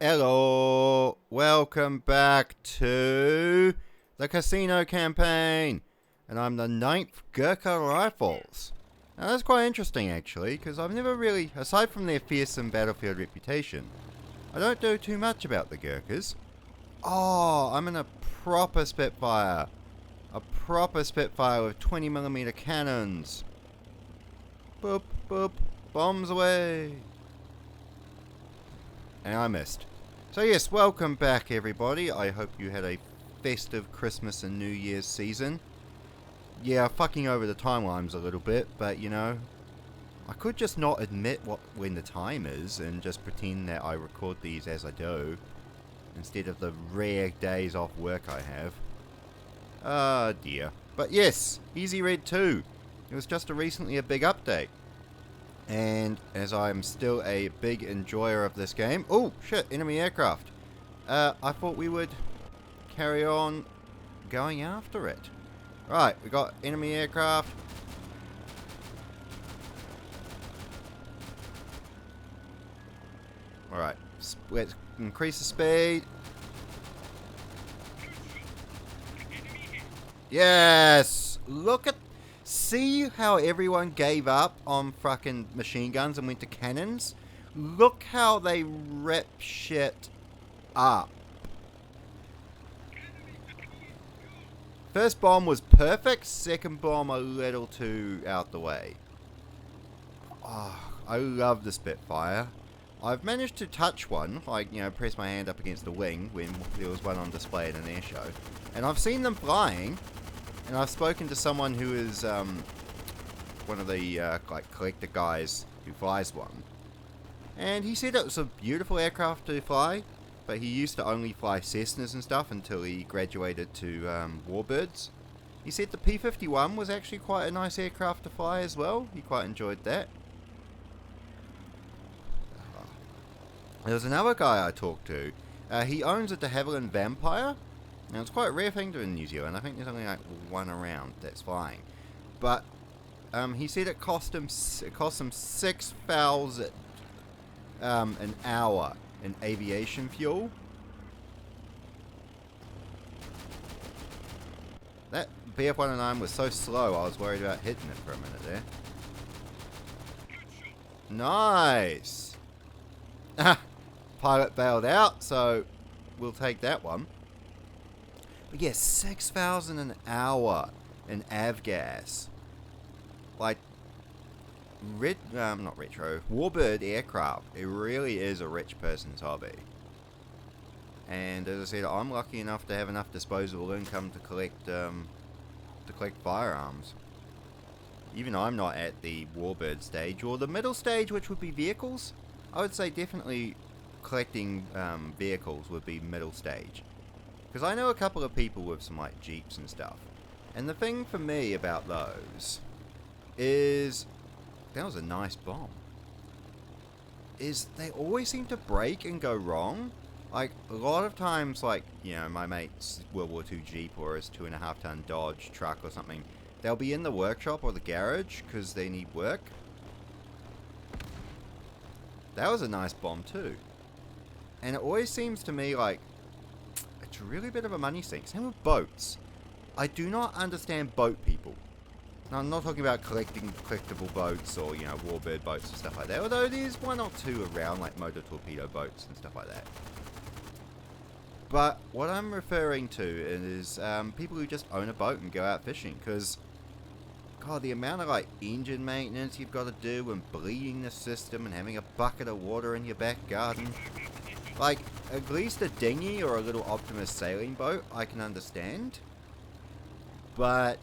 Hello, welcome back to the Cassino campaign, and I'm the 9th Gurkha Rifles. Now that's quite interesting actually, because I've never really, aside from their fearsome battlefield reputation, I don't know too much about the Gurkhas. Oh, I'm in a proper Spitfire. A proper Spitfire with 20mm cannons. Boop, boop, bombs away. And I missed. So yes, welcome back everybody. I hope you had a festive Christmas and New Year's season. Yeah, fucking over the timelines a little bit, but you know, I could just not admit when the time is and just pretend that I record these as I do, instead of the rare days off work I have. Ah dear. But yes, Easy Red 2. It was just recently a big update. And as I'm still a big enjoyer of this game... Oh, shit, enemy aircraft. I thought we would carry on going after it. Right, we got enemy aircraft. Alright, let's increase the speed. Yes! Look at... See how everyone gave up on fucking machine guns and went to cannons? Look how they rip shit up. First bomb was perfect, second bomb a little too out the way. Oh, I love the Spitfire. I've managed to touch one, like, you know, press my hand up against the wing when there was one on display at an air show. And I've seen them flying. And I've spoken to someone who is one of the like collector guys who flies one, and he said it was a beautiful aircraft to fly, but he used to only fly Cessnas and stuff until he graduated to Warbirds. He said the P-51 was actually quite a nice aircraft to fly as well. He quite enjoyed that. There was another guy I talked to. He owns a de Havilland Vampire. Now, it's quite a rare thing to in New Zealand. I think there's only like one around that's flying. But he said it cost him 6,000 an hour in aviation fuel. That BF-109 was so slow, I was worried about hitting it for a minute there. Nice! Pilot bailed out, so we'll take that one. But yeah, 6,000 an hour in avgas. Like, not retro, Warbird aircraft. It really is a rich person's hobby. And as I said, I'm lucky enough to have enough disposable income to collect firearms. Even I'm not at the Warbird stage, or the middle stage, which would be vehicles. I would say definitely collecting vehicles would be middle stage. Because I know a couple of people with some like Jeeps and stuff. And the thing for me about those is, that was a nice bomb, is they always seem to break and go wrong. Like, a lot of times, like, you know, my mate's World War II Jeep or his 2.5 ton Dodge truck or something, they'll be in the workshop or the garage because they need work. That was a nice bomb too. And it always seems to me like, it's really a bit of a money sink. Same with boats. I do not understand boat people. Now, I'm not talking about collecting collectible boats or, you know, Warbird boats and stuff like that. Although there's one or two around, like motor torpedo boats and stuff like that. But what I'm referring to is people who just own a boat and go out fishing. Because, God, the amount of, like, engine maintenance you've got to do and bleeding the system and having a bucket of water in your back garden. Like, at least a dinghy or a little Optimus sailing boat, I can understand. But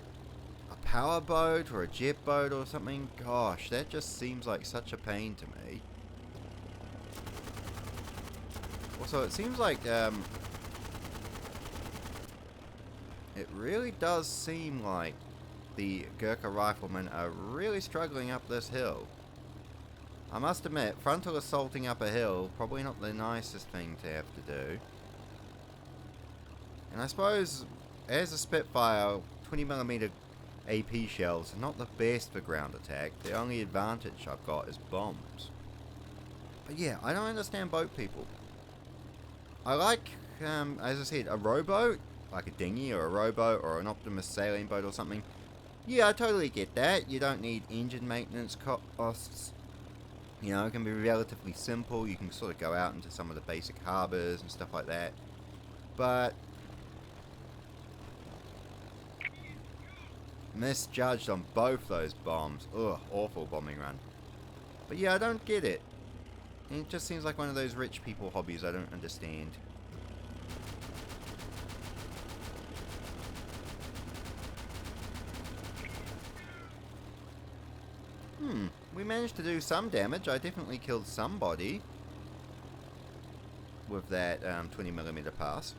a power boat or a jet boat or something, gosh, that just seems like such a pain to me. Also, it seems like, it really does seem like the Gurkha riflemen are really struggling up this hill. I must admit, frontal assaulting up a hill, probably not the nicest thing to have to do. And I suppose, as a Spitfire, 20mm AP shells are not the best for ground attack. The only advantage I've got is bombs. But yeah, I don't understand boat people. I like, as I said, a rowboat, like a dinghy or a rowboat or an Optimus sailing boat or something. Yeah, I totally get that. You don't need engine maintenance costs. You know, it can be relatively simple. You can sort of go out into some of the basic harbours and stuff like that. But misjudged on both those bombs. Ugh, awful bombing run. But yeah, I don't get it. It just seems like one of those rich people hobbies I don't understand. We managed to do some damage. I definitely killed somebody with that 20mm pass.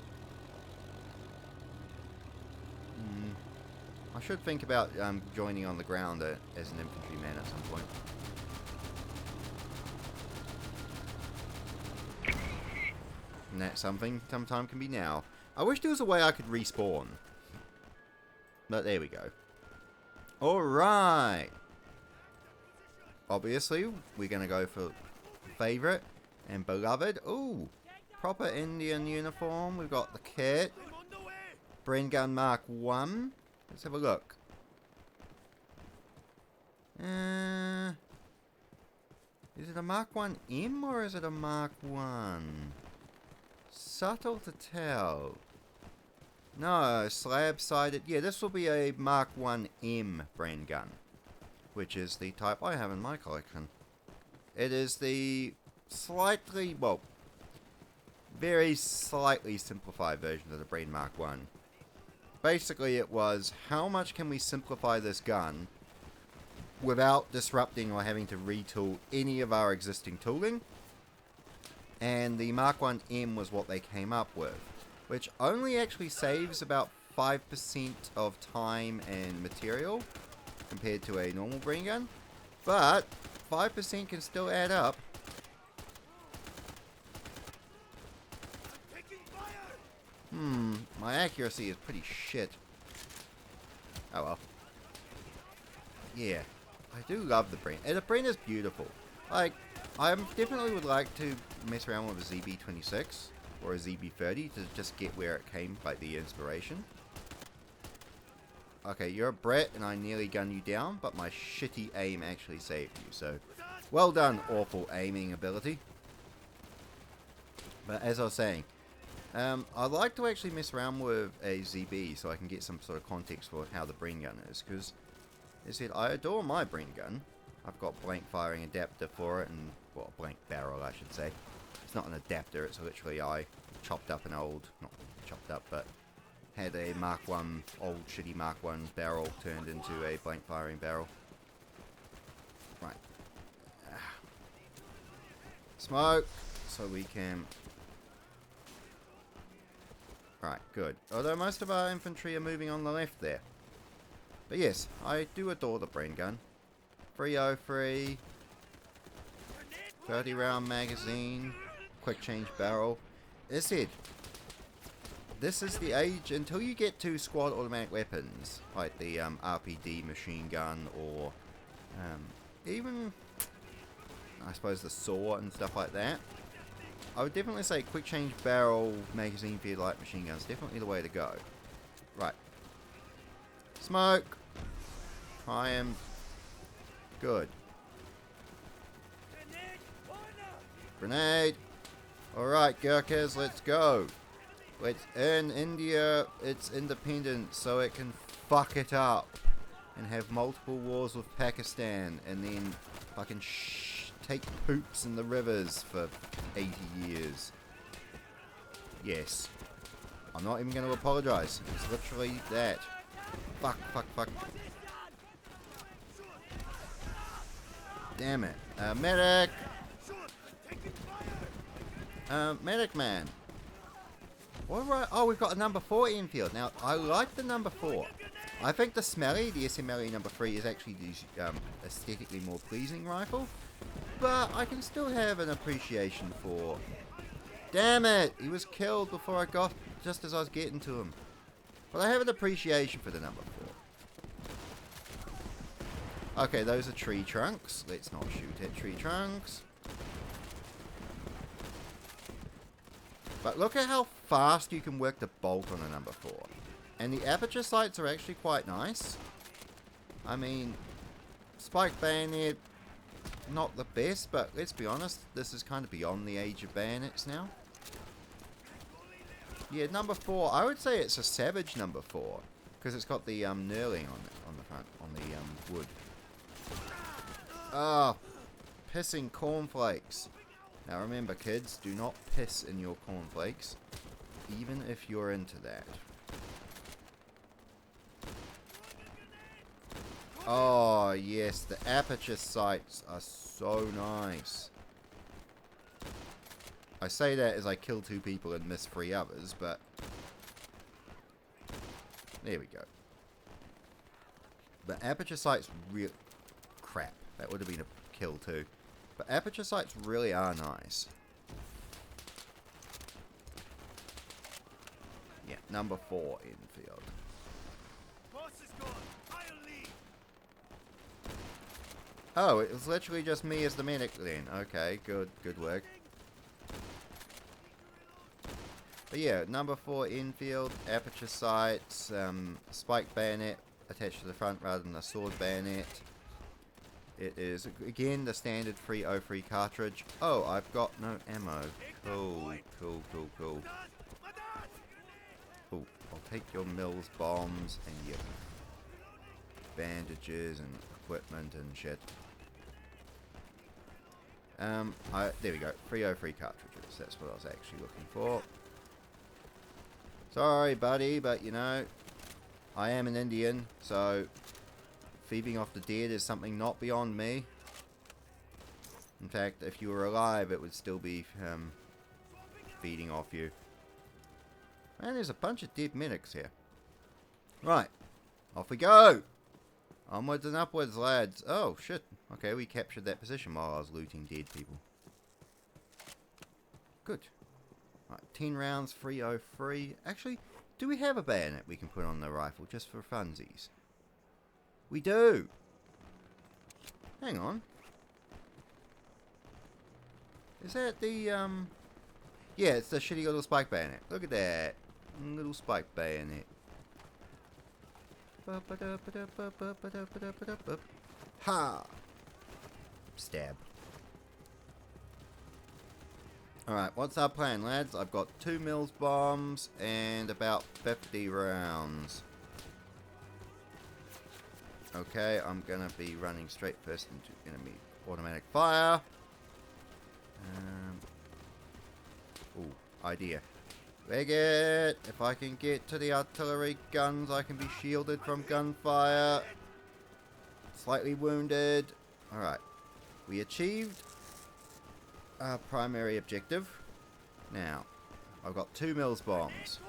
I should think about joining on the ground as an infantryman at some point. And that's something sometime can be now. I wish there was a way I could respawn. But there we go. Alright. Obviously, we're going to go for favourite and beloved. Ooh, proper Indian uniform. We've got the kit. Brain Gun Mark 1. Let's have a look. Is it a Mark 1M or is it a Mark 1? Subtle to tell. No, slab-sided. Yeah, this will be a Mark 1M brain gun, which is the type I have in my collection. It is the slightly, well, very slightly simplified version of the Brain Mark 1. Basically, it was, how much can we simplify this gun without disrupting or having to retool any of our existing tooling? And the Mark 1M was what they came up with, which only actually saves about 5% of time and material compared to a normal brain gun, but 5% can still add up. My accuracy is pretty shit. Oh well. Yeah, I do love the brain. And the brain is beautiful. Like, I definitely would like to mess around with a ZB26 or a ZB30 to just get where it came, like the inspiration. Okay, you're a brat and I nearly gunned you down, but my shitty aim actually saved you, so well done, awful aiming ability. But as I was saying, I'd like to actually mess around with a ZB so I can get some sort of context for how the brain gun is, because as I said, I adore my brain gun. I've got blank firing adapter for it, and, well, blank barrel I should say. It's not an adapter, it's literally I chopped up an old, not chopped up, but had a Mark 1, old shitty Mark 1 barrel turned into a blank firing barrel. Right. Smoke, so we can... Right, good. Although most of our infantry are moving on the left there. But yes, I do adore the brain gun. 303, 30 round magazine, quick change barrel. As I said, this is the age until you get to squad automatic weapons, like the RPD machine gun, or even, I suppose, the saw and stuff like that. I would definitely say quick change barrel magazine feed light machine guns, definitely the way to go. Right. Smoke. I am good. Grenade. Alright, Gurkhas, let's go. Let's earn India its independence so it can fuck it up and have multiple wars with Pakistan and then fucking take poops in the rivers for 80 years. Yes. I'm not even going to apologize. It's literally that. Fuck, fuck, fuck. Damn it. Medic! Medic man. What right? Oh, we've got a number 4 infield. Now, I like the number 4. I think the Smelly, the SMLE number 3, is actually the aesthetically more pleasing rifle. But I can still have an appreciation for... Damn it! He was killed before I got... just as I was getting to him. But I have an appreciation for the number 4. Okay, those are tree trunks. Let's not shoot at tree trunks. But look at how fast you can work the bolt on a number 4. And the aperture sights are actually quite nice. I mean, spike bayonet, not the best, but let's be honest, this is kind of beyond the age of bayonets now. Yeah, number 4, I would say it's a savage number 4. Because it's got the knurling on the front, on the wood. Ah, pissing cornflakes. Now remember, kids, do not piss in your cornflakes, even if you're into that. Oh, yes, the aperture sights are so nice. I say that as I kill 2 people and miss 3 others, but... there we go. But aperture sights real... crap. That would have been a kill too. But aperture sights really are nice. Yeah, number 4 infield. Oh, it was literally just me as the medic then. Okay, good work. But yeah, number 4 infield, aperture sights, spike bayonet attached to the front rather than a sword bayonet. It is, again, the standard 303 cartridge. Oh, I've got no ammo. Cool. Oh, I'll take your mills bombs and your bandages and equipment and shit. There we go. 303 cartridges. That's what I was actually looking for. Sorry, buddy, but you know, I am an Indian, so feeding off the dead is something not beyond me. In fact, if you were alive, it would still be feeding off you. And there's a bunch of dead medics here. Right, off we go! Onwards and upwards, lads. Oh, shit. Okay, we captured that position while I was looting dead people. Good. Right, 10 rounds, 303. Actually, do we have a bayonet we can put on the rifle just for funsies? We do! Hang on. Is that the, yeah, it's the shitty little spike bayonet. Look at that. Little spike bayonet. Ha! Stab. Alright, what's our plan, lads? I've got 2 mills bombs and about 50 rounds. Okay, I'm gonna be running straight first into enemy automatic fire. Ooh, idea. Leg it! If I can get to the artillery guns, I can be shielded from gunfire. Slightly wounded. Alright. We achieved our primary objective. Now, I've got 2 mills bombs.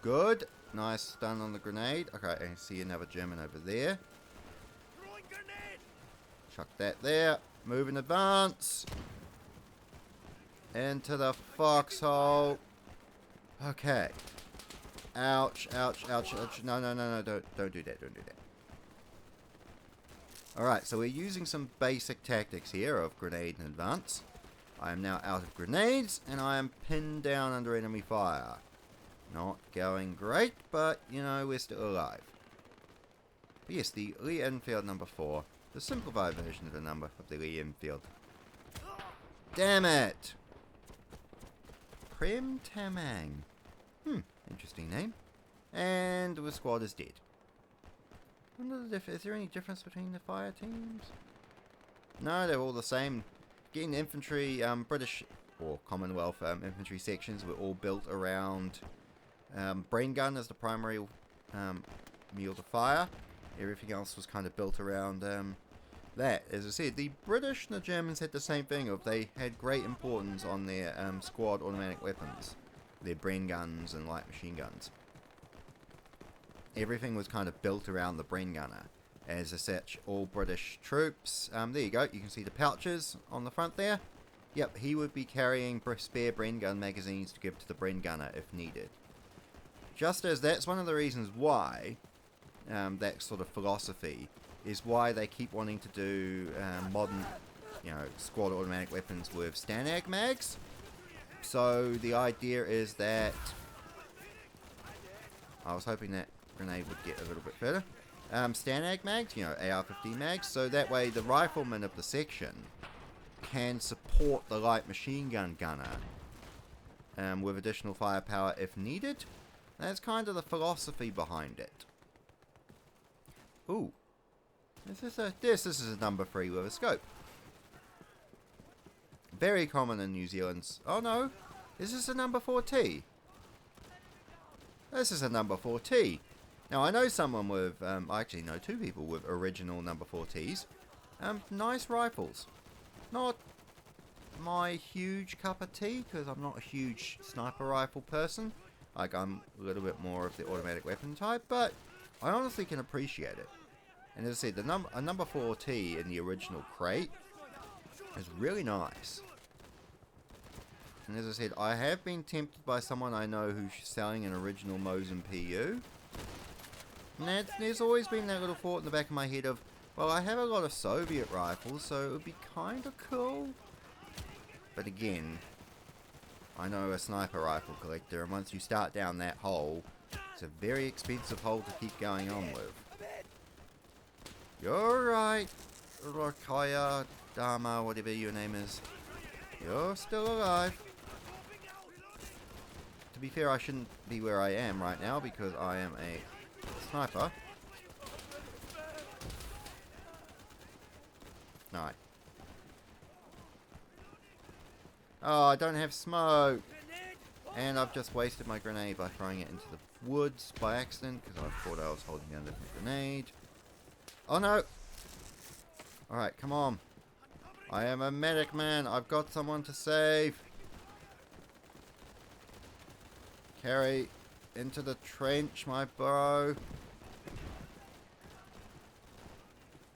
Good. Nice stun on the grenade. Okay, I can see another German over there. Chuck that there. Move in advance. Into the foxhole. Okay. Ouch, ouch, ouch, ouch. No, don't do that, don't do that. Alright, so we're using some basic tactics here of grenade in advance. I am now out of grenades, and I am pinned down under enemy fire. Not going great, but, you know, we're still alive. But yes, the Lee Enfield number 4. The simplified version of the number of the Lee Enfield. Damn it! Prem Tamang. Interesting name. And the squad is dead. Is there any difference between the fire teams? No, they're all the same. Again, infantry, British or Commonwealth infantry sections were all built around brain gun as the primary meal to fire. Everything else was kind of built around that. As I said, the British and the Germans had the same thing of they had great importance on their squad automatic weapons. Their brain guns and light machine guns. Everything was kind of built around the brain gunner. As such, all British troops, there you go, you can see the pouches on the front there. Yep, he would be carrying spare brain gun magazines to give to the brain gunner if needed. Just as that's one of the reasons why, that sort of philosophy, is why they keep wanting to do modern you know, squad automatic weapons with Stanag mags. So the idea is that I was hoping that grenade would get a little bit further. Stanag mags, you know, AR-15 mags, so that way the rifleman of the section can support the light machine gun gunner with additional firepower if needed. That's kind of the philosophy behind it. Ooh. This is a number 3 with a scope. Very common in New Zealand. Oh no, is this a number 4T? This is a number 4T. Now I know someone with, I actually know 2 people with original number 4Ts. Nice rifles. Not my huge cup of tea, because I'm not a huge sniper rifle person. Like, I'm a little bit more of the automatic weapon type, but I honestly can appreciate it. And as I said, a number 4T in the original crate is really nice. And as I said, I have been tempted by someone I know who's selling an original Mosin PU. And there's always been that little thought in the back of my head of, well, I have a lot of Soviet rifles, so it would be kind of cool. But again, I know a sniper rifle collector, and once you start down that hole, it's a very expensive hole to keep going on with. You're right, Rokaya Dharma, whatever your name is. You're still alive. To be fair, I shouldn't be where I am right now because I am a sniper. Alright. Oh, I don't have smoke. And I've just wasted my grenade by throwing it into the woods by accident because I thought I was holding down a different grenade. Oh no! Alright, come on. I am a medic, man. I've got someone to save. Carry into the trench, my bro.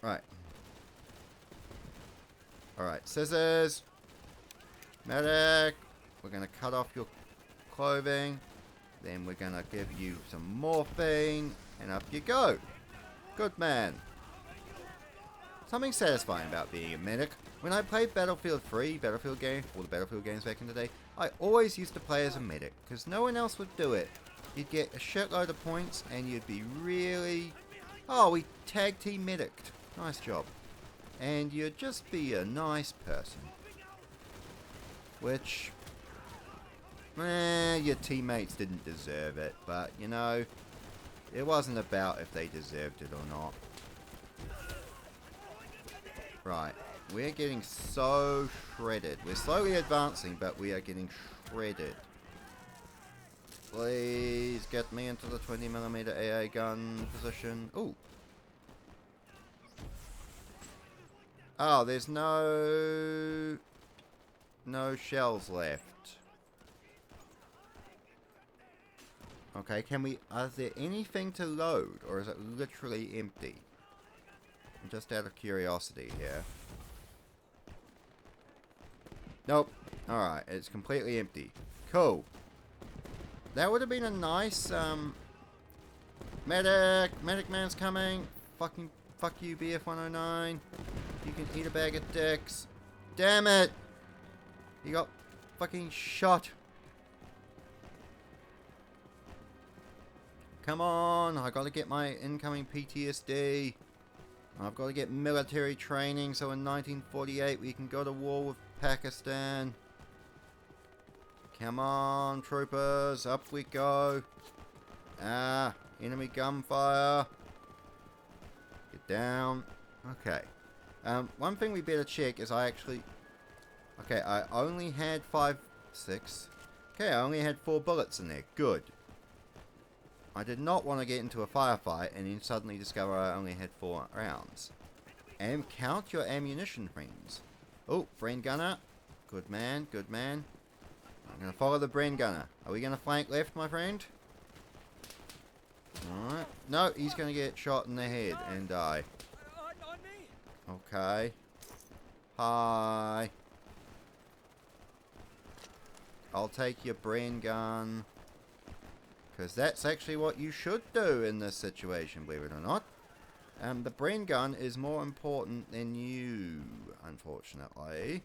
Right. Alright, scissors. Medic. We're going to cut off your clothing. Then we're going to give you some morphine. And up you go. Good man. Something satisfying about being a medic. When I played Battlefield 3, Battlefield game, all the Battlefield games back in the day, I always used to play as a medic, because no one else would do it. You'd get a shitload of points, and you'd be really... Oh, we tag team medicked. Nice job. And you'd just be a nice person. Which... your teammates didn't deserve it, but, you know, it wasn't about if they deserved it or not. Right, we're getting so shredded. We're slowly advancing, but we are getting shredded. Please get me into the 20mm AA gun position. Ooh. Oh, there's no shells left. Okay, is there anything to load, or is it literally empty? Just out of curiosity here. Nope. Alright, it's completely empty. Cool. That would have been a nice, medic! Medic man's coming! Fuck you, BF-109. You can eat a bag of dicks. Damn it! He got fucking shot. Come on, I gotta get my incoming PTSD. I've got to get military training so in 1948 we can go to war with Pakistan. Come on, troopers, up we go. Ah, enemy gunfire. Get down. Okay. One thing we better check is I only had 6. Okay, I only had 4 bullets in there. Good. I did not want to get into a firefight and then suddenly discover I only had 4 rounds. And count your ammunition, friends. Oh, brain gunner. Good man, good man. I'm going to follow the brain gunner. Are we going to flank left, my friend? Alright. No, he's going to get shot in the head and die. Okay. Hi. I'll take your brain gun. Because that's actually what you should do in this situation, believe it or not. The brain gun is more important than you. unfortunately.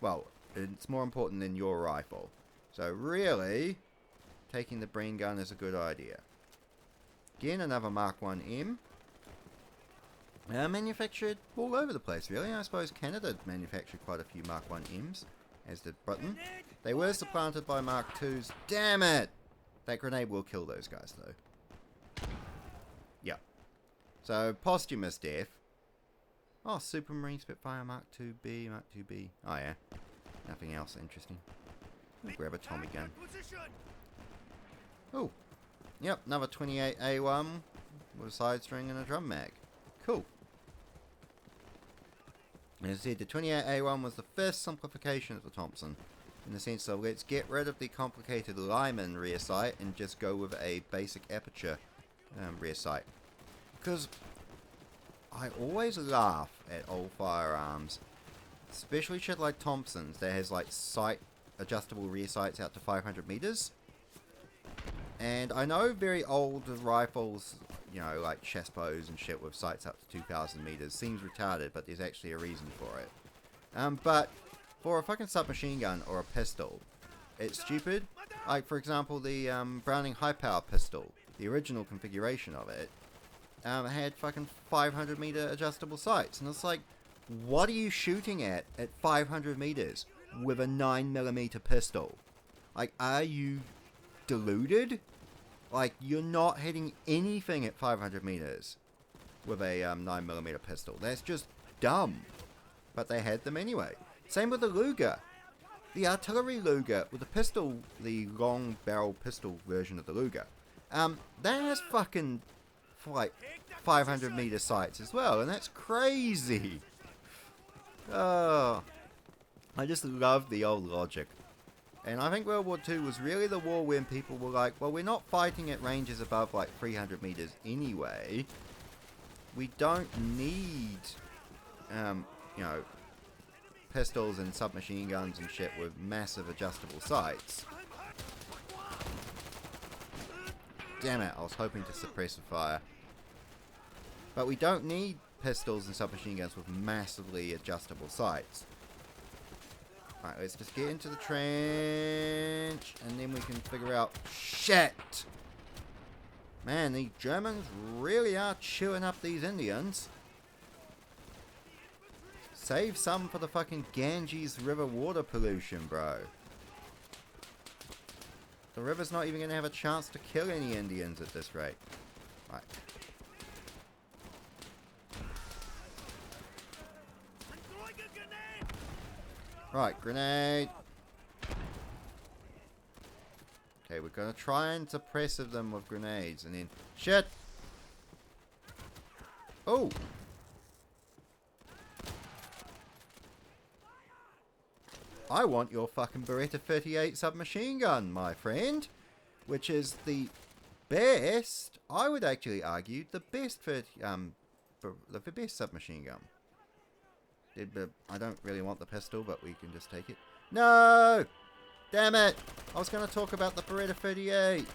Well, it's more important than your rifle. So really, taking the Breen gun is a good idea. Again, another Mark 1M. Manufactured all over the place, really. I suppose Canada manufactured quite a few Mark 1Ms, as did Britain. They were supplanted by Mark 2s. Damn it! That grenade will kill those guys, though. Yeah. So, posthumous death. Oh, Supermarine Spitfire Mark 2B, Mark 2B. Oh, yeah. Nothing else interesting. I'll grab a Tommy gun. Oh. Yep, another 28A1 with a side string and a drum mag. Cool. As I said, the 28A1 was the first simplification of the Thompson, in the sense of let's get rid of the complicated Lyman rear sight and just go with a basic aperture rear sight. Because I always laugh at old firearms, especially shit like Thompson's that has like sight adjustable rear sights out to 500 meters. And I know very old rifles, you know, like Chassepos and shit with sights up to 2,000 meters seems retarded, but there's actually a reason for it. But for a fucking submachine gun or a pistol, it's stupid. Like, for example, the Browning high power pistol, the original configuration of it, had fucking 500 meter adjustable sights. And it's like, what are you shooting at 500 meters with a 9mm pistol? Like, are you deluded? Like, you're not hitting anything at 500 meters with a 9mm pistol. That's just dumb. But they had them anyway. Same with the Luger. The artillery Luger with the pistol, the long barrel pistol version of the Luger. That has fucking like 500 meter sights as well, and that's crazy. Oh, I just love the old logic. And I think World War II was really the war when people were like, well, we're not fighting at ranges above like 300 meters anyway. We don't need, you know, pistols and submachine guns and shit with massive adjustable sights. Damn it, I was hoping to suppress the fire. But we don't need pistols and submachine guns with massively adjustable sights. Right, let's just get into the trench, and then we can figure out... Shit! Man, the Germans really are chewing up these Indians. Save some for the fucking Ganges River water pollution, bro. The river's not even going to have a chance to kill any Indians at this rate. Right. Right, grenade. Okay, we're gonna try and suppress them with grenades, and then... Shit! Oh! I want your fucking Beretta 38 submachine gun, my friend. Which is the best, I would actually argue, the best the best submachine gun. I don't really want the pistol, but we can just take it. No! Damn it! I was going to talk about the Beretta 38.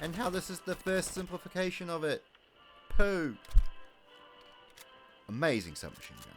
And how this is the first simplification of it. Poop. Amazing submachine gun.